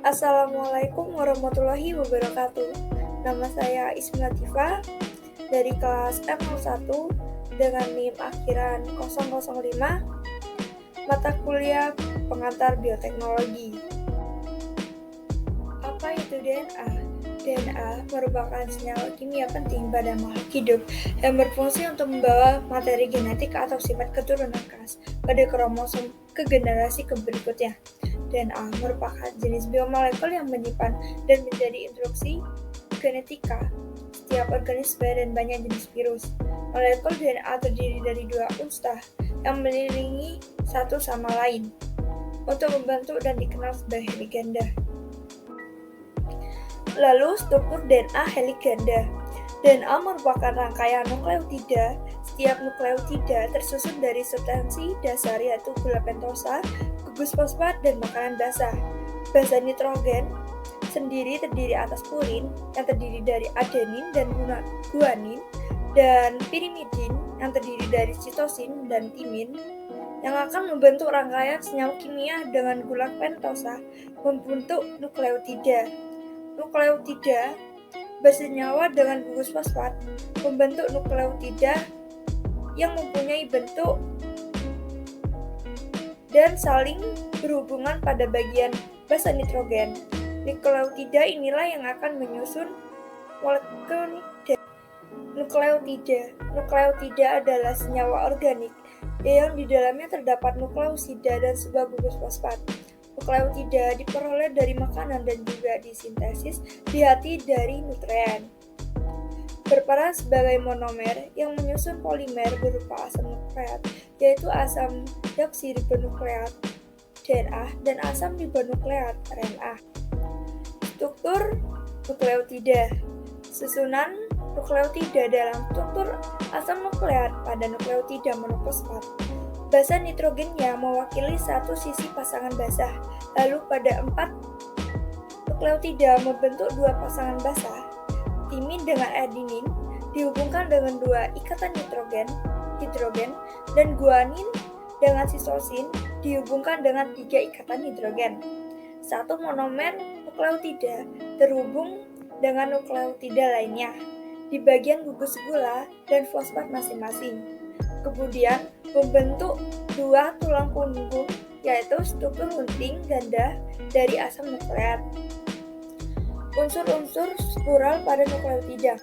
Assalamualaikum warahmatullahi wabarakatuh. Nama saya Ismi Latifah dari kelas M01 dengan NIM akhiran 005, mata kuliah pengantar bioteknologi. Apa itu DNA? DNA merupakan senyawa kimia penting pada makhluk hidup yang berfungsi untuk membawa materi genetik atau sifat keturunan khas pada kromosom ke generasi berikutnya. DNA merupakan jenis biomolekul yang menyimpan dan menjadi instruksi genetika setiap organisme dan banyak jenis virus. Molekul DNA terdiri dari dua unsur yang mengelilingi satu sama lain untuk membentuk dan dikenal sebagai heliganda. Lalu, struktur DNA heliganda. DNA merupakan rangkaian nukleotida. Setiap nukleotida tersusun dari substansi dasar yaitu gula pentosa, gugus fosfat, dan makanan basah. Basa nitrogen sendiri terdiri atas purin yang terdiri dari adenin dan guanin, dan pirimidin yang terdiri dari sitosin dan timin yang akan membentuk rangkaian senyawa kimia dengan gula pentosa membentuk nukleotida. Nukleotida bersenyawa dengan gugus fosfat membentuk nukleotida yang mempunyai bentuk dan saling berhubungan pada bagian basa nitrogen. Nukleotida inilah yang akan menyusun molekul nukleotida. Nukleotida adalah senyawa organik yang di dalamnya terdapat nukleosida dan sebuah gugus fosfat. Nukleotida diperoleh dari makanan dan juga disintesis di hati dari nutrien. Berperan sebagai monomer yang menyusun polimer berupa asam nukleat, yaitu asam deoksiribonukleat DNA dan asam ribonukleat RNA. Struktur nukleotida. Susunan nukleotida dalam struktur asam nukleat pada nukleotida monofosfat. Basa nitrogennya mewakili satu sisi pasangan basah, lalu pada 4 nukleotida membentuk dua pasangan basah. Timin dengan adenin dihubungkan dengan dua ikatan hidrogen, dan guanin dengan sitosin dihubungkan dengan 3 ikatan hidrogen. Satu monomer nukleotida terhubung dengan nukleotida lainnya di bagian gugus gula dan fosfat masing-masing. Kemudian membentuk dua tulang punggung, yaitu struktur hunting ganda dari asam nukleat. Unsur-unsur struktural pada nukleotida.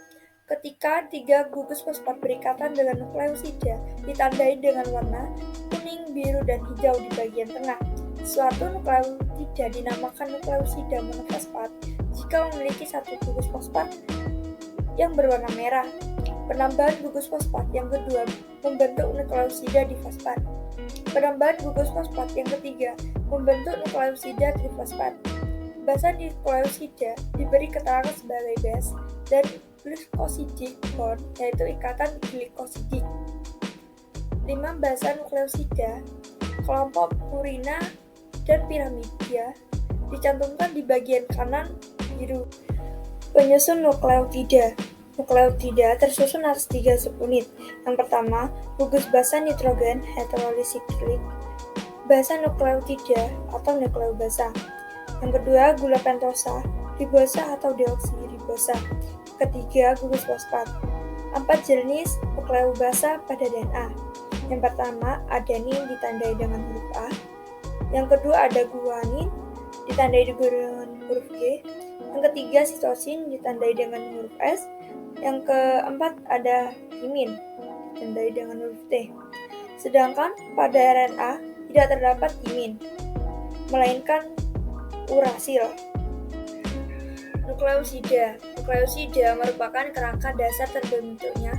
Ketika 3 gugus fosfat berikatan dengan nukleosida ditandai dengan warna kuning, biru, dan hijau di bagian tengah. Suatu nukleotida dinamakan nukleosida monofosfat jika memiliki satu gugus fosfat yang berwarna merah. Penambahan gugus fosfat yang kedua membentuk nukleosida difosfat. Penambahan gugus fosfat yang ketiga membentuk nukleosida trifosfat. Basa nukleosida diberi keterangan sebagai base dan glycosidic bond, yaitu ikatan glikosidik. 5 basa nukleosida, kelompok purina dan pirimida dicantumkan di bagian kanan biru. Penyusun nukleotida. Nukleotida tersusun atas 3 subunit. Yang pertama, gugus basa nitrogen heterosiklik, basa nukleotida atau nukleobasa. Yang kedua, gula pentosa, ribosa atau deoksiribosa. Ketiga, gugus fosfat. 4 jenis nukleobasa pada DNA. Yang pertama, adenin ditandai dengan huruf A. Yang kedua, ada guanin ditandai dengan huruf G. Yang ketiga, sitosin ditandai dengan huruf S. Yang keempat ada timin ditandai dengan huruf T. Sedangkan pada RNA tidak terdapat timin, melainkan urasil. Nukleosida. Nukleosida merupakan kerangka dasar terbentuknya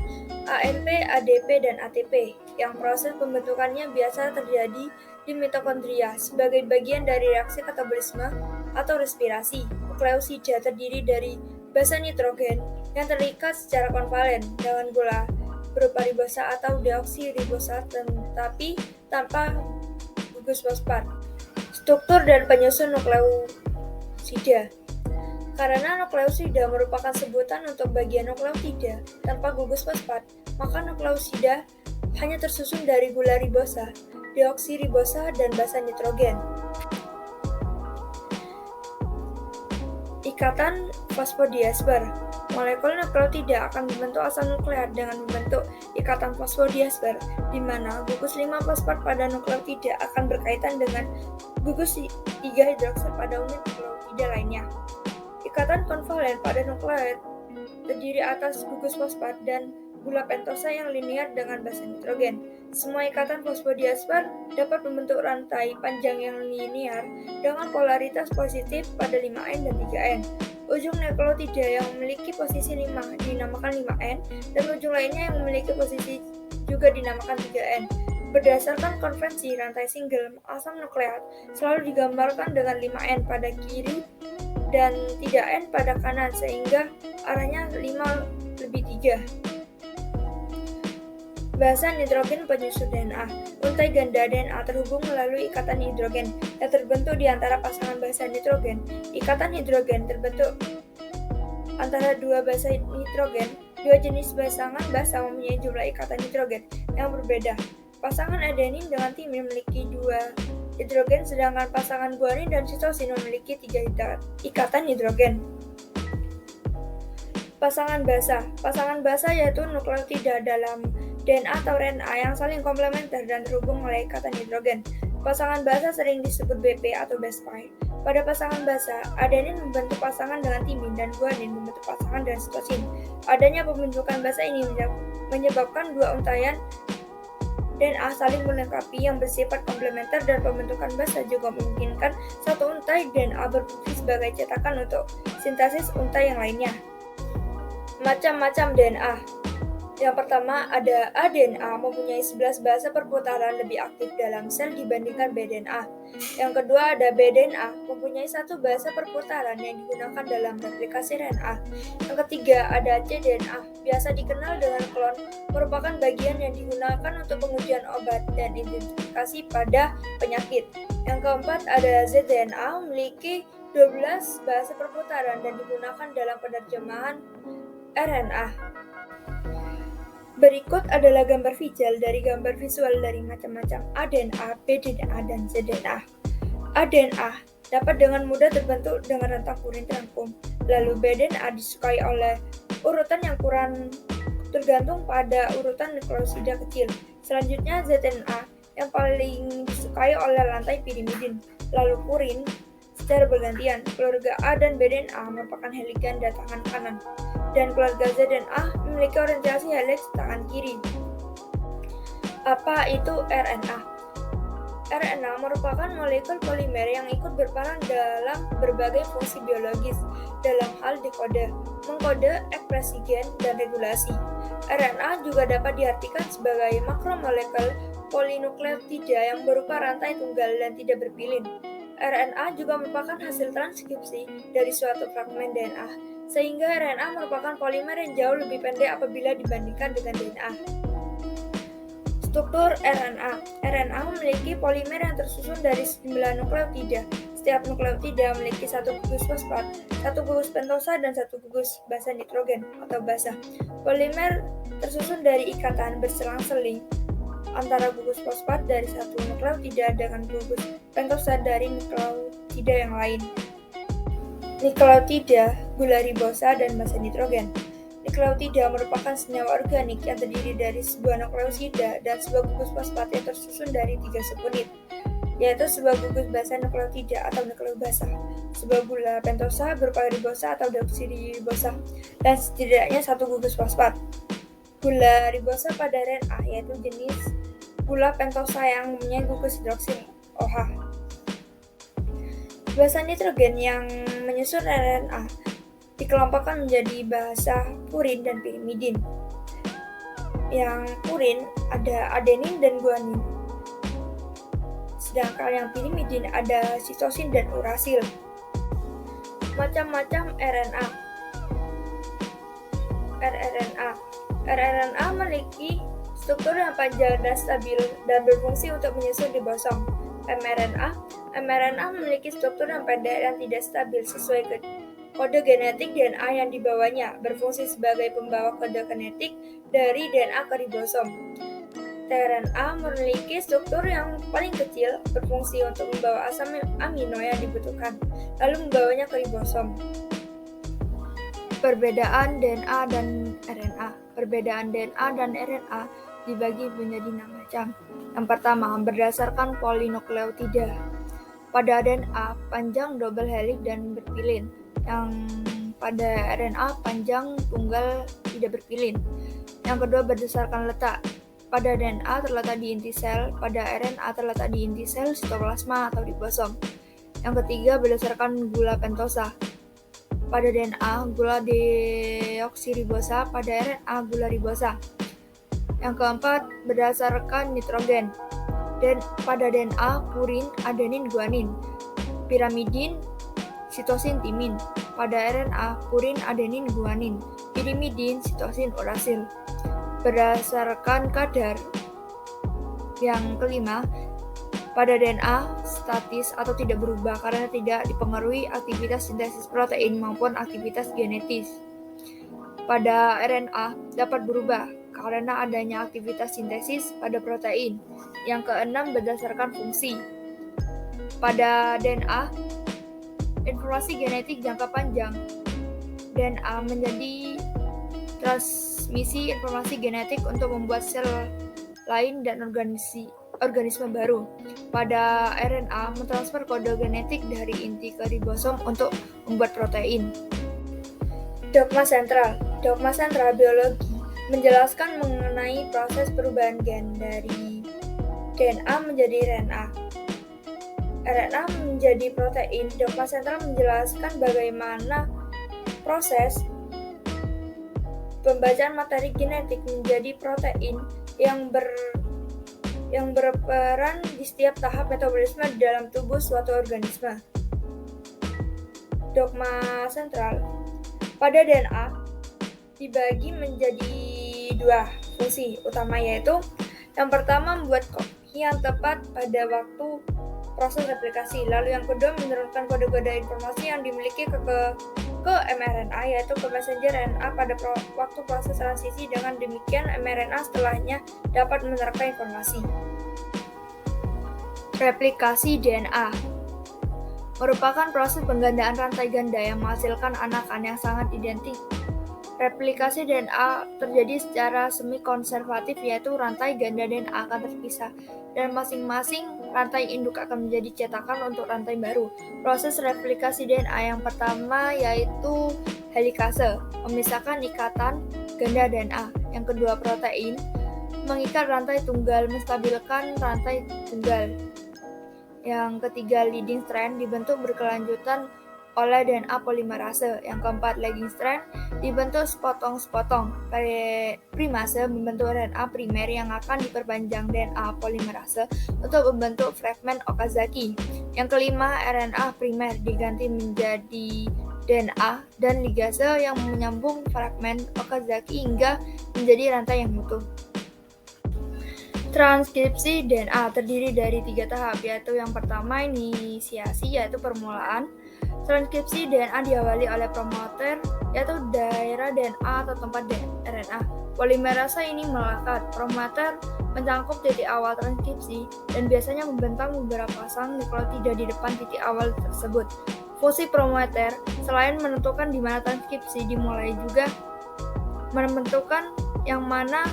AMP, ADP, dan ATP, yang proses pembentukannya biasa terjadi di mitokondria sebagai bagian dari reaksi katabolisme atau respirasi. Nukleosida terdiri dari basa nitrogen yang terikat secara konvalen dengan gula berupa ribosa atau deoksiribosa tetapi tanpa gugus fosfat. Struktur dan penyusun nukleosida. Karena nukleosida merupakan sebutan untuk bagian nukleotida tanpa gugus fosfat, maka nukleosida hanya tersusun dari gula ribosa, deoksiribosa, dan basa nitrogen. Ikatan fosfodiesper. Molekul nukleotida akan membentuk asam nukleat dengan membentuk ikatan fosfodiesper, di mana gugus 5-fosfat pada nukleotida akan berkaitan dengan gugus 3-hidroksil pada unit nukleotida lainnya. Ikatan konvalen pada nukleot terdiri atas gugus fosfat dan gula pentosa yang linear dengan basa nitrogen. Semua ikatan fosfodiesper dapat membentuk rantai panjang yang linear dengan polaritas positif pada 5N dan 3N. Ujung nukleotida yang memiliki posisi 5 dinamakan 5N dan ujung lainnya yang memiliki posisi juga dinamakan 3N. Berdasarkan konvensi rantai single, asam nukleat selalu digambarkan dengan 5N pada kiri dan 3N pada kanan sehingga arahnya 5/3. Basa nitrogen penyusun DNA. Untai ganda DNA terhubung melalui ikatan hidrogen yang terbentuk di antara pasangan basa nitrogen. Ikatan hidrogen terbentuk antara dua basa nitrogen. Dua jenis pasangan basa mempunyai jumlah ikatan hidrogen yang berbeda. Pasangan adenin dengan timin memiliki 2 hidrogen, sedangkan pasangan guanin dan sitosin memiliki 3 ikatan hidrogen. Pasangan basa yaitu nukleotida dalam DNA atau RNA yang saling komplementer dan terhubung oleh ikatan hidrogen. Pasangan basa sering disebut BP atau base pair. Pada pasangan basa, adenin membentuk pasangan dengan timin dan guanin membentuk pasangan dengan sitosin. Adanya pembentukan basa ini menyebabkan dua untaian DNA saling melengkapi yang bersifat komplementer, dan pembentukan basa juga memungkinkan satu untai DNA berfungsi sebagai cetakan untuk sintesis untai yang lainnya. Macam-macam DNA. Yang pertama ada aDNA, mempunyai 11 basa perputaran lebih aktif dalam sel dibandingkan bDNA. Yang kedua ada bDNA, mempunyai 1 basa perputaran yang digunakan dalam replikasi RNA. Yang ketiga ada cDNA, biasa dikenal dengan klon, merupakan bagian yang digunakan untuk pengujian obat dan identifikasi pada penyakit. Yang keempat ada zDNA, memiliki 12 basa perputaran dan digunakan dalam penerjemahan RNA. Berikut adalah gambar visual dari macam-macam aDNA, bDNA, dan zDNA. aDNA dapat dengan mudah terbentuk dengan rentang purin terangkum. Lalu bDNA disukai oleh urutan yang kurang tergantung pada urutan nukleosida kecil. Selanjutnya zDNA yang paling disukai oleh rantai pirimidin. Lalu purin secara bergantian. Keluarga A dan bDNA merupakan heliks ganda tangan kanan, dan keluarga zDNA memiliki orientasi heliks tangan kiri. Apa itu RNA? RNA merupakan molekul polimer yang ikut berperan dalam berbagai fungsi biologis dalam hal dekode, mengkode, ekspresi gen, dan regulasi. RNA juga dapat diartikan sebagai makromolekul polinukleotida yang berupa rantai tunggal dan tidak berpilin. RNA juga merupakan hasil transkripsi dari suatu fragmen DNA, sehingga RNA merupakan polimer yang jauh lebih pendek apabila dibandingkan dengan DNA. Struktur RNA. RNA memiliki polimer yang tersusun dari sejumlah nukleotida. Setiap nukleotida memiliki 1 gugus fosfat, 1 gugus pentosa, dan 1 gugus basa nitrogen atau basa. Polimer tersusun dari ikatan berselang-seling antara gugus fosfat dari satu nukleotida dengan gugus pentosa dari nukleotida yang lain. Nukleotida, gula ribosa, dan basa nitrogen. Nukleotida merupakan senyawa organik yang terdiri dari sebuah nukleosida dan sebuah gugus fosfat yang tersusun dari 3 subunit, yaitu sebuah gugus basa nukleotida atau nukleobasa, sebuah gula pentosa berupa ribosa atau deoksiribosa, dan setidaknya 1 gugus fosfat. Gula ribosa pada RNA yaitu jenis gula pentosa yang mempunyai gugus hidroksil OH. Basa nitrogen yang menyusun RNA dikelompokkan menjadi basa purin dan pirimidin. Yang purin ada adenin dan guanin, sedangkan yang pirimidin ada sitosin dan urasil. Macam-macam RNA. rRNA memiliki struktur yang panjang dan stabil dan berfungsi untuk menyusun ribosom. mRNA memiliki struktur yang pendek dan tidak stabil sesuai kode genetik DNA yang dibawanya, berfungsi sebagai pembawa kode genetik dari DNA ke ribosom. tRNA memiliki struktur yang paling kecil, berfungsi untuk membawa asam amino yang dibutuhkan, lalu membawanya ke ribosom. Perbedaan DNA dan RNA. Perbedaan DNA dan RNA dibagi menjadi 6 macam. Yang pertama, berdasarkan polinukleotida. Pada DNA, panjang double helix dan berpilin. Yang pada RNA, panjang tunggal tidak berpilin. Yang kedua, berdasarkan letak. Pada DNA terletak di inti sel, pada RNA terletak di inti sel, sitoplasma, atau ribosom. Yang ketiga, berdasarkan gula pentosa. Pada DNA, gula deoksiribosa, pada RNA, gula ribosa. Yang keempat, berdasarkan nitrogen. Dan pada DNA, purin, adenin, guanin, pirimidin, sitosin, timin. Pada RNA, purin, adenin, guanin, pirimidin, sitosin, urasil. Berdasarkan kadar. Yang kelima, pada DNA statis atau tidak berubah karena tidak dipengaruhi aktivitas sintesis protein maupun aktivitas genetis. Pada RNA dapat berubah karena adanya aktivitas sintesis pada protein. Yang keenam, berdasarkan fungsi. Pada DNA, informasi genetik jangka panjang. DNA menjadi transmisi informasi genetik untuk membuat sel lain dan organisme baru. Pada RNA, mentransfer kode genetik dari inti ke ribosom untuk membuat protein. Dogma sentral. Dogma sentral biologi menjelaskan mengenai proses perubahan gen dari DNA menjadi RNA. RNA menjadi protein. Dogma sentral menjelaskan bagaimana proses pembacaan materi genetik menjadi protein yang berperan di setiap tahap metabolisme dalam tubuh suatu organisme. Dogma sentral. Pada DNA dibagi menjadi 2 fungsi utama, yaitu yang pertama membuat kopi yang tepat pada waktu proses replikasi, lalu yang kedua menurunkan kode-kode informasi yang dimiliki ke mRNA, yaitu ke messenger RNA pada waktu proses transisi. Dengan demikian, mRNA setelahnya dapat menerka informasi. Replikasi DNA merupakan proses penggandaan rantai ganda yang menghasilkan anakan yang sangat identik. Replikasi DNA terjadi secara semi-konservatif, yaitu rantai ganda DNA akan terpisah, dan masing-masing rantai induk akan menjadi cetakan untuk rantai baru. Proses replikasi DNA yang pertama yaitu helikase, memisahkan ikatan ganda DNA. Yang kedua, protein, mengikat rantai tunggal, menstabilkan rantai tunggal. Yang ketiga, leading strand, dibentuk berkelanjutan oleh DNA polimerase. Yang keempat, lagging strand, dibentuk sepotong-sepotong. Primase membentuk RNA primer yang akan diperpanjang DNA polimerase untuk membentuk fragmen Okazaki. Yang kelima, RNA primer diganti menjadi DNA dan ligase yang menyambung fragmen Okazaki hingga menjadi rantai yang utuh. Transkripsi DNA terdiri dari 3 tahap, yaitu yang pertama inisiasi, yaitu permulaan. Transkripsi DNA diawali oleh promoter, yaitu daerah DNA atau tempat RNA. Polimerase ini melekat. Promoter mencangkup titik awal transkripsi dan biasanya membentang beberapa pasang nukleotida di depan titik awal tersebut. Fungsi promoter selain menentukan di mana transkripsi dimulai juga menentukan yang mana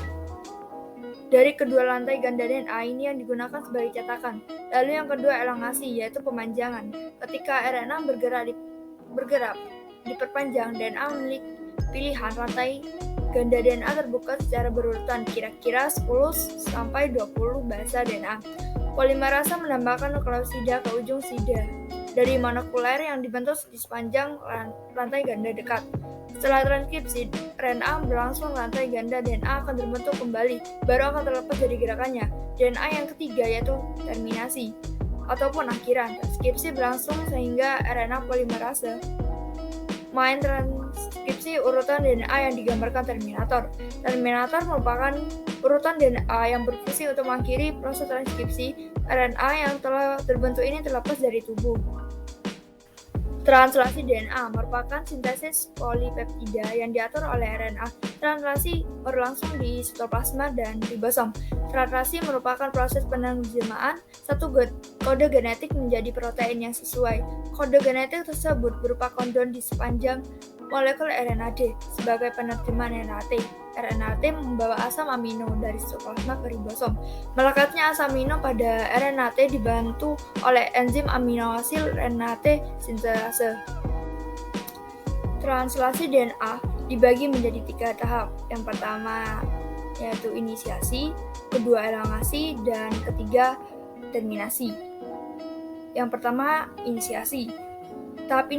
dari kedua lantai ganda DNA ini yang digunakan sebagai cetakan. Lalu yang kedua, elongasi, yaitu pemanjangan. Ketika RNA bergerak diperpanjang, DNA memiliki pilihan rantai ganda DNA terbuka secara berurutan, kira-kira 10-20 basa DNA. Polimerase menambahkan nukleosida ke ujung sida dari molekuler yang dibentuk di sepanjang rantai ganda dekat. Setelah transkripsi, RNA berlangsung, rantai ganda DNA akan terbentuk kembali, baru akan terlepas dari gerakannya. DNA yang ketiga yaitu terminasi ataupun akhiran. Transkripsi berlangsung sehingga RNA polimerase main transkripsi urutan DNA yang digambarkan terminator. Terminator merupakan urutan DNA yang berfungsi untuk mengakhiri proses transkripsi RNA yang telah terbentuk ini terlepas dari tubuh. Translasi DNA merupakan sintesis polipeptida yang diatur oleh RNA. Translasi berlangsung di sitoplasma dan ribosom. Translasi merupakan proses penerjemahan satu kode genetik menjadi protein yang sesuai. Kode genetik tersebut berupa kodon di sepanjang molekul RNA-D sebagai penerjemah RNA-T. RNA-T membawa asam amino dari sitoplasma ke ribosom. Melekatnya asam amino pada RNA-T dibantu oleh enzim amino asid RNA-T sinterase. Translasi DNA dibagi menjadi 3 tahap. Yang pertama yaitu inisiasi, kedua elongasi, dan ketiga terminasi. Yang pertama, inisiasi. Tahap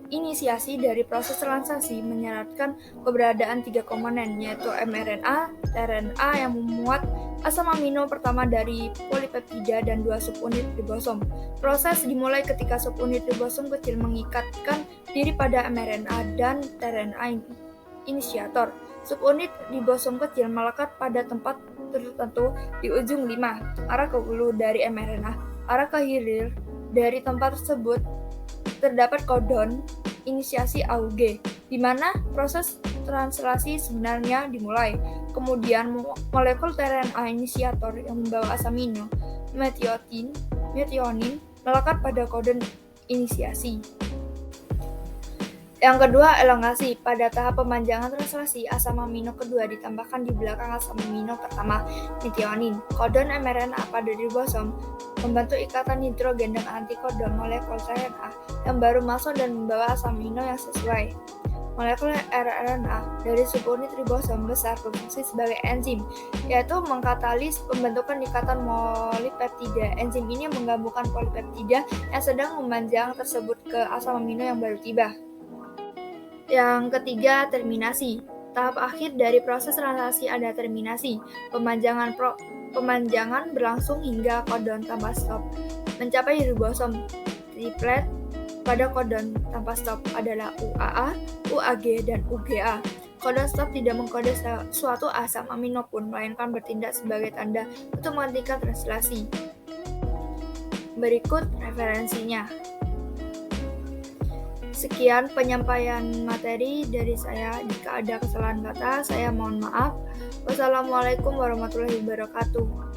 inisiasi dari proses translasi menyarankan keberadaan 3 komponen, yaitu mRNA, tRNA yang memuat asam amino pertama dari polipeptida dan 2 subunit ribosom. Proses dimulai ketika subunit ribosom kecil mengikatkan diri pada mRNA dan tRNA inisiator. Subunit ribosom kecil melekat pada tempat tertentu di ujung 5, arah ke hulu dari mRNA, arah ke hilir dari tempat tersebut terdapat kodon inisiasi AUG, di mana proses translasi sebenarnya dimulai. Kemudian molekul tRNA inisiator yang membawa asam amino metionin melekat pada kodon inisiasi. Yang kedua, elongasi. Pada tahap pemanjangan translasi, asam amino kedua ditambahkan di belakang asam amino pertama, metionin. Kodon mRNA pada ribosom membantu ikatan hidrogen dengan antikodon molekul RNA yang baru masuk dan membawa asam amino yang sesuai. Molekul rRNA dari subunit ribosom besar berfungsi sebagai enzim, yaitu mengkatalis pembentukan ikatan polipeptida. Enzim ini menggabungkan polipeptida yang sedang memanjang tersebut ke asam amino yang baru tiba. Yang ketiga, terminasi. Tahap akhir dari proses translasi ada terminasi. Pemanjangan berlangsung hingga kodon tanpa stop mencapai ribosom triplet. Pada kodon tanpa stop adalah UAA, UAG, dan UGA. Kodon stop tidak mengkode suatu asam amino pun, melainkan bertindak sebagai tanda untuk menghentikan translasi. Berikut referensinya. Sekian penyampaian materi dari saya. Jika ada kesalahan kata, saya mohon maaf. Wassalamualaikum warahmatullahi wabarakatuh.